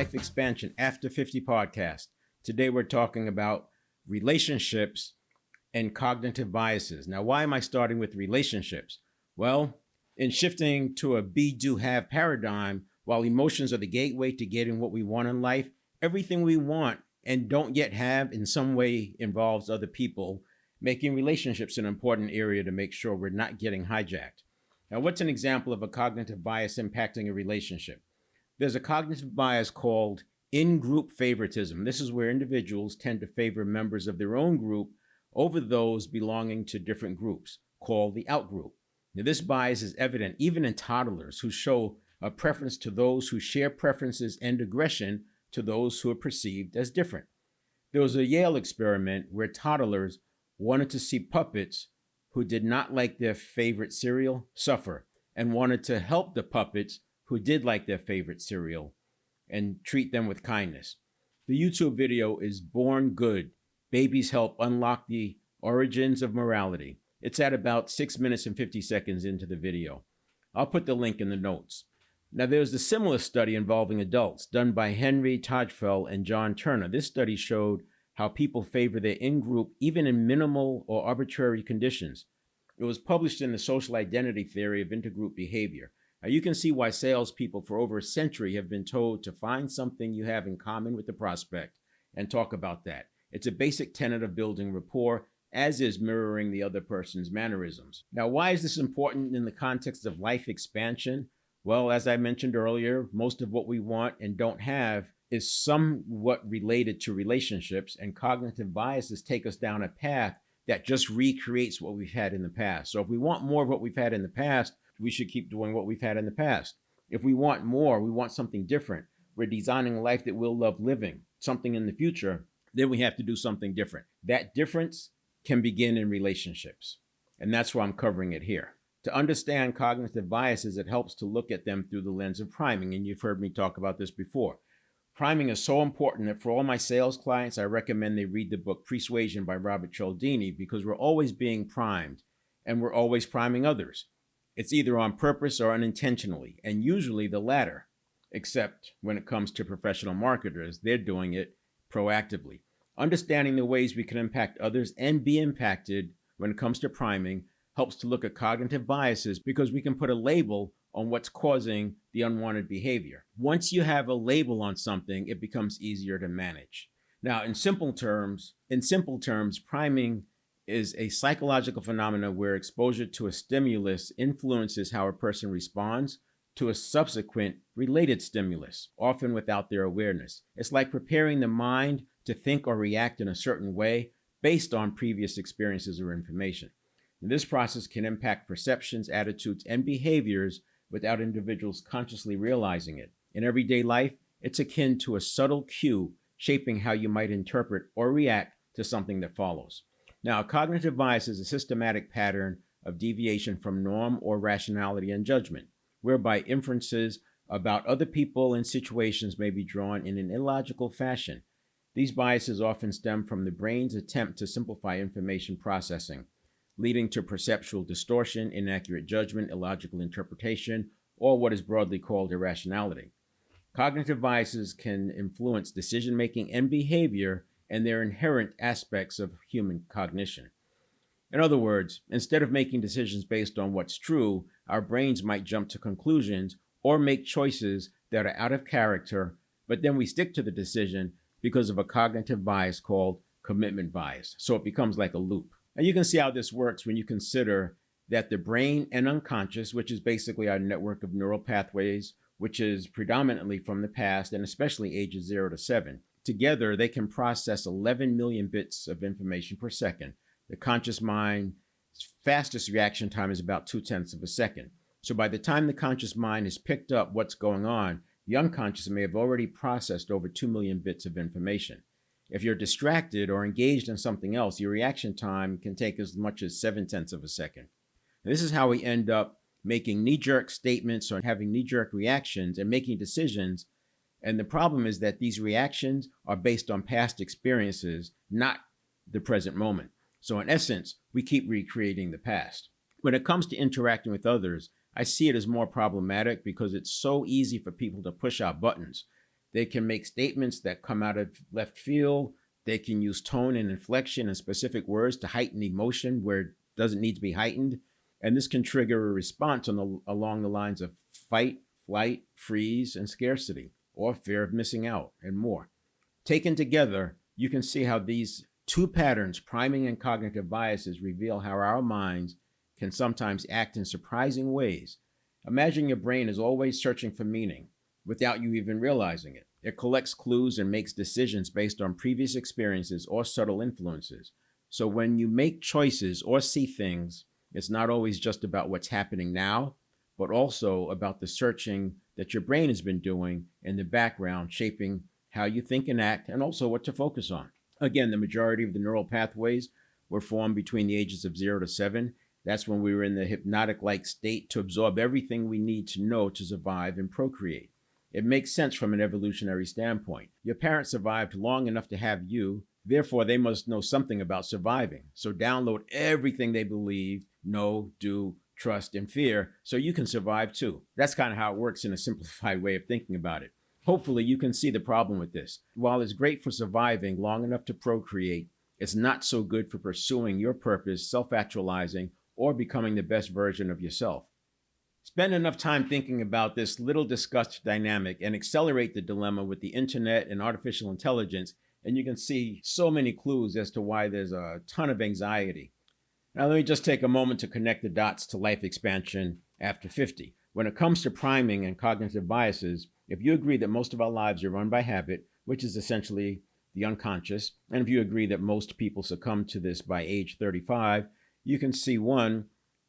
Life Expansion After 50 podcast. Today we're talking about relationships and cognitive biases. Now, why am I starting with relationships? Well, in shifting to a be, do, have paradigm, while emotions are the gateway to getting what we want in life, everything we want and don't yet have in some way involves other people, making relationships an important area to make sure we're not getting hijacked. Now, what's an example of a cognitive bias impacting a relationship? There's a cognitive bias called in-group favoritism. This is where individuals tend to favor members of their own group over those belonging to different groups, called the outgroup. Now, this bias is evident even in toddlers who show a preference to those who share preferences and aggression to those who are perceived as different. There was a Yale experiment where toddlers wanted to see puppets who did not like their favorite cereal suffer and wanted to help the puppets who did like their favorite cereal and treat them with kindness. The YouTube video is Born Good: Babies Help Unlock the Origins of Morality. It's at about 6 minutes and 50 seconds into the video. I'll put the link in the notes. Now, there's a similar study involving adults done by Henry Tajfel and John Turner. This study showed how people favor their in-group even in minimal or arbitrary conditions. It was published in the Social Identity Theory of Intergroup Behavior. Now, you can see why salespeople for over a century have been told to find something you have in common with the prospect and talk about that. It's a basic tenet of building rapport, as is mirroring the other person's mannerisms. Now, why is this important in the context of life expansion? Well, as I mentioned earlier, most of what we want and don't have is somewhat related to relationships, and cognitive biases take us down a path that just recreates what we've had in the past. So if we want more of what we've had in the past, we should keep doing what we've had in the past. If we want more, we want something different, we're designing a life that we'll love living, something in the future, then we have to do something different. That difference can begin in relationships. And that's why I'm covering it here. To understand cognitive biases, it helps to look at them through the lens of priming. And you've heard me talk about this before. Priming is so important that for all my sales clients, I recommend they read the book Persuasion by Robert Cialdini, because we're always being primed and we're always priming others. It's either on purpose or unintentionally, and usually the latter, except when it comes to professional marketers, they're doing it proactively. Understanding the ways we can impact others and be impacted when it comes to priming helps to look at cognitive biases, because we can put a label on what's causing the unwanted behavior. Once you have a label on something, it becomes easier to manage. Now, in simple terms, priming is a psychological phenomenon where exposure to a stimulus influences how a person responds to a subsequent related stimulus, often without their awareness. It's like preparing the mind to think or react in a certain way based on previous experiences or information. And this process can impact perceptions, attitudes, and behaviors without individuals consciously realizing it. In everyday life, it's akin to a subtle cue shaping how you might interpret or react to something that follows. Now, a cognitive bias is a systematic pattern of deviation from norm or rationality and judgment, whereby inferences about other people and situations may be drawn in an illogical fashion. These biases often stem from the brain's attempt to simplify information processing, leading to perceptual distortion, inaccurate judgment, illogical interpretation, or what is broadly called irrationality. Cognitive biases can influence decision-making and behavior, and they're inherent aspects of human cognition. In other words, instead of making decisions based on what's true, our brains might jump to conclusions or make choices that are out of character, but then we stick to the decision because of a cognitive bias called commitment bias. So it becomes like a loop. And you can see how this works when you consider that the brain and unconscious, which is basically our network of neural pathways, which is predominantly from the past and especially ages 0 to 7, together they can process 11 million bits of information per second. The conscious mind's fastest reaction time is about 0.2 of a second. So by the time the conscious mind has picked up what's going on, the unconscious may have already processed over 2 million bits of information. If you're distracted or engaged in something else, your reaction time can take as much as 0.7 of a second. And this is how we end up making knee-jerk statements or having knee-jerk reactions and making decisions. And the problem is that these reactions are based on past experiences, not the present moment. So in essence, we keep recreating the past. When it comes to interacting with others, I see it as more problematic because it's so easy for people to push our buttons. They can make statements that come out of left field. They can use tone and inflection and specific words to heighten emotion where it doesn't need to be heightened. And this can trigger a response along the lines of fight, flight, freeze, and scarcity, or fear of missing out, and more. Taken together, you can see how these two patterns, priming and cognitive biases, reveal how our minds can sometimes act in surprising ways. Imagine your brain is always searching for meaning without you even realizing it. It collects clues and makes decisions based on previous experiences or subtle influences. So when you make choices or see things, it's not always just about what's happening now, but also about the searching that your brain has been doing in the background, shaping how you think and act, and also what to focus on. Again, the majority of the neural pathways were formed between the ages of 0 to 7. That's when we were in the hypnotic-like state to absorb everything we need to know to survive and procreate. It makes sense from an evolutionary standpoint. Your parents survived long enough to have you, therefore they must know something about surviving. So download everything they believe, know, do, trust, and fear so you can survive too. That's kind of how it works in a simplified way of thinking about it. Hopefully you can see the problem with this. While it's great for surviving long enough to procreate, it's not so good for pursuing your purpose, self-actualizing, or becoming the best version of yourself. Spend enough time thinking about this little discussed dynamic and accelerate the dilemma with the internet and artificial intelligence, and you can see so many clues as to why there's a ton of anxiety. Now, let me just take a moment to connect the dots to life expansion after 50. When it comes to priming and cognitive biases, if you agree that most of our lives are run by habit, which is essentially the unconscious, and if you agree that most people succumb to this by age 35, you can see, one,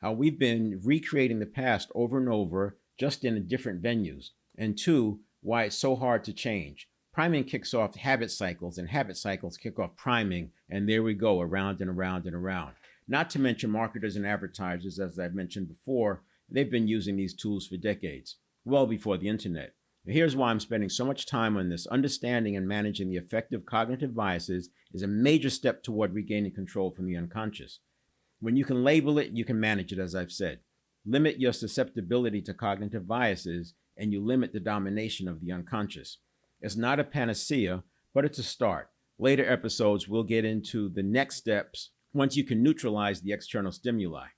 how we've been recreating the past over and over, just in different venues, and two, why it's so hard to change. Priming kicks off habit cycles, and habit cycles kick off priming, and there we go, around and around and around. Not to mention marketers and advertisers, as I've mentioned before, they've been using these tools for decades, well before the internet. Here's why I'm spending so much time on this. Understanding and managing the effective cognitive biases is a major step toward regaining control from the unconscious. When you can label it, you can manage it, as I've said. Limit your susceptibility to cognitive biases, and you limit the domination of the unconscious. It's not a panacea, but it's a start. Later episodes, we'll get into the next steps once you can neutralize the external stimuli.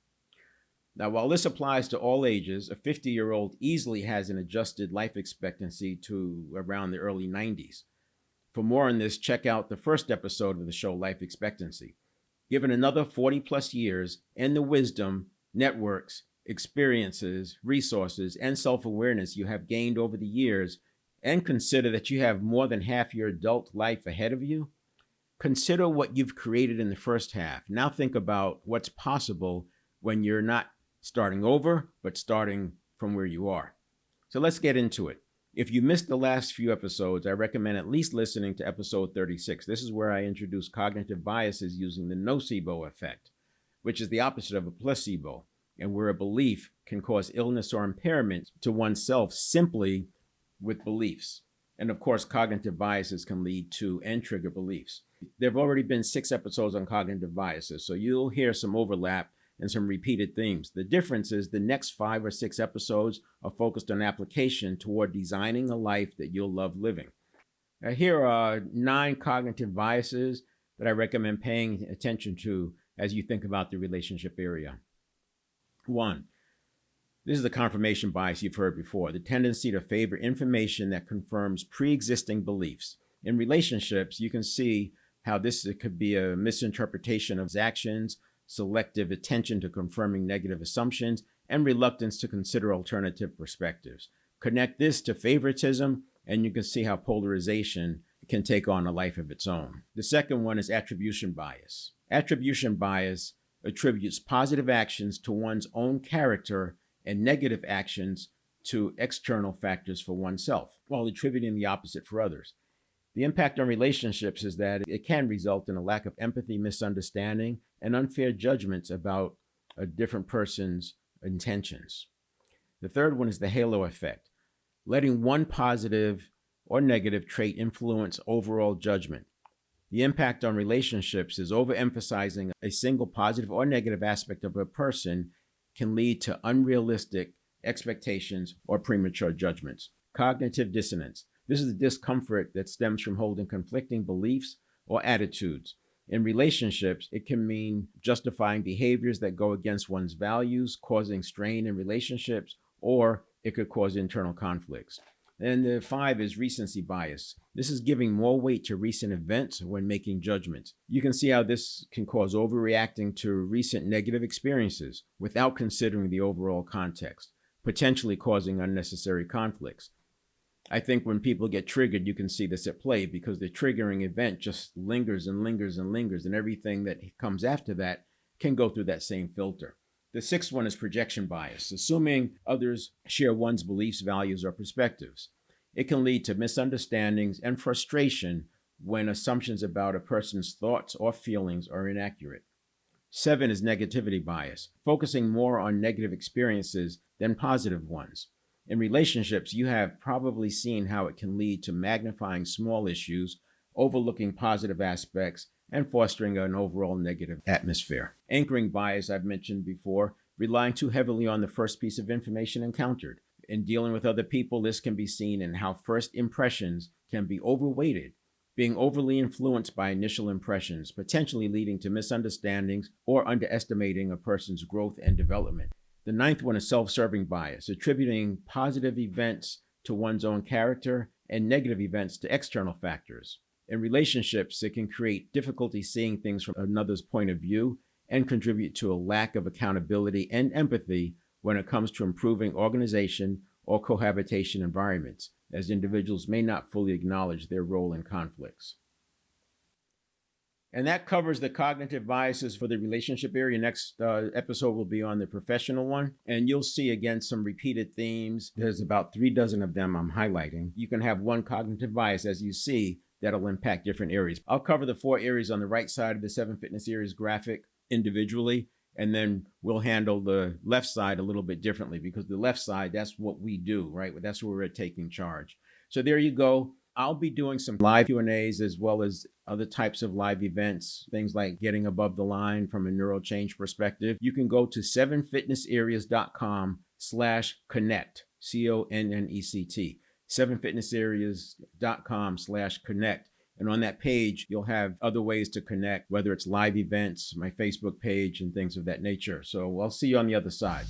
Now, while this applies to all ages, a 50-year-old easily has an adjusted life expectancy to around the early 90s. For more on this, check out the first episode of the show, Life Expectancy. Given another 40-plus years and the wisdom, networks, experiences, resources, and self-awareness you have gained over the years, and consider that you have more than half your adult life ahead of you, consider what you've created in the first half. Now think about what's possible when you're not starting over, but starting from where you are. So let's get into it. If you missed the last few episodes, I recommend at least listening to episode 36. This is where I introduce cognitive biases using the nocebo effect, which is the opposite of a placebo, and where a belief can cause illness or impairment to oneself simply with beliefs. And of course, cognitive biases can lead to and trigger beliefs. There have already been 6 episodes on cognitive biases, so you'll hear some overlap and some repeated themes. The difference is the next 5 or 6 episodes are focused on application toward designing a life that you'll love living. Now, here are 9 cognitive biases that I recommend paying attention to as you think about the relationship area. 1, this is the confirmation bias you've heard before, the tendency to favor information that confirms pre-existing beliefs. In relationships, you can see how this could be a misinterpretation of actions, selective attention to confirming negative assumptions, and reluctance to consider alternative perspectives. Connect this to favoritism, and you can see how polarization can take on a life of its own. The second one is attribution bias. Attribution bias attributes positive actions to one's own character and negative actions to external factors for oneself, while attributing the opposite for others. The impact on relationships is that it can result in a lack of empathy, misunderstanding, and unfair judgments about a different person's intentions. The third one is the halo effect, letting one positive or negative trait influence overall judgment. The impact on relationships is overemphasizing a single positive or negative aspect of a person can lead to unrealistic expectations or premature judgments. Cognitive dissonance. This is the discomfort that stems from holding conflicting beliefs or attitudes. In relationships, it can mean justifying behaviors that go against one's values, causing strain in relationships, or it could cause internal conflicts. And the 5 is recency bias. This is giving more weight to recent events when making judgments. You can see how this can cause overreacting to recent negative experiences without considering the overall context, potentially causing unnecessary conflicts. I think when people get triggered, you can see this at play because the triggering event just lingers and lingers and lingers, and everything that comes after that can go through that same filter. The 6th one is projection bias, assuming others share one's beliefs, values, or perspectives. It can lead to misunderstandings and frustration when assumptions about a person's thoughts or feelings are inaccurate. 7 is negativity bias, focusing more on negative experiences than positive ones. In relationships, you have probably seen how it can lead to magnifying small issues, overlooking positive aspects, and fostering an overall negative atmosphere. Anchoring bias, I've mentioned before, relying too heavily on the first piece of information encountered. In dealing with other people, this can be seen in how first impressions can be overweighted, being overly influenced by initial impressions, potentially leading to misunderstandings or underestimating a person's growth and development. The 9th one is self-serving bias, attributing positive events to one's own character and negative events to external factors. In relationships, it can create difficulty seeing things from another's point of view and contribute to a lack of accountability and empathy when it comes to improving organization or cohabitation environments, as individuals may not fully acknowledge their role in conflicts. And that covers the cognitive biases for the relationship area. Next episode will be on the professional one. And you'll see, again, some repeated themes. There's about 3 dozen of them I'm highlighting. You can have one cognitive bias, as you see, that'll impact different areas. I'll cover the 4 areas on the right side of the 7 fitness areas graphic individually. And then we'll handle the left side a little bit differently because the left side, that's what we do, right? That's where we're taking charge. So there you go. I'll be doing some live Q&As as well as other types of live events, things like getting above the line from a neural change perspective. You can go to 7fitnessareas.com/connect, CONNECT, 7fitnessareas.com/connect. And on that page, you'll have other ways to connect, whether it's live events, my Facebook page, and things of that nature. So I'll see you on the other side.